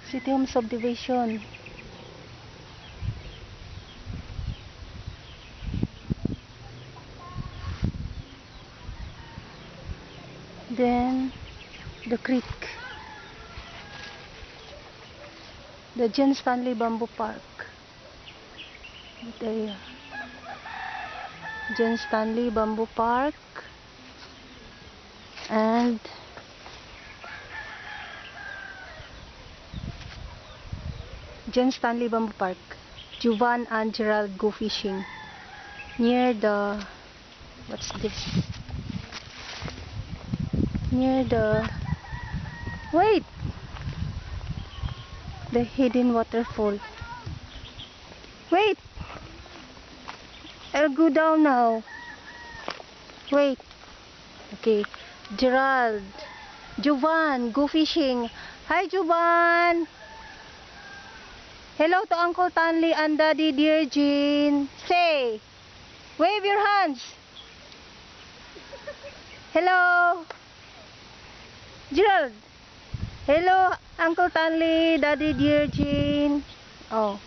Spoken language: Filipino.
Citihomes subdivision. Then the creek. The John Stanley Bamboo Park. There. John Stanley Bamboo Park. And John Stanley Bamboo Park. Jovan and Jerrald go fishing near the, what's this? Near the, wait, the hidden waterfall. Wait, I'll go down now. Wait. Okay, Jerrald, Jovan, go fishing. Hi, Jovan. Hello to Uncle Tanley and Daddy Dear Jean. Say, wave your hands. Hello, Jerrald. Hello, Uncle Tanley, Daddy Dear Jean. Oh.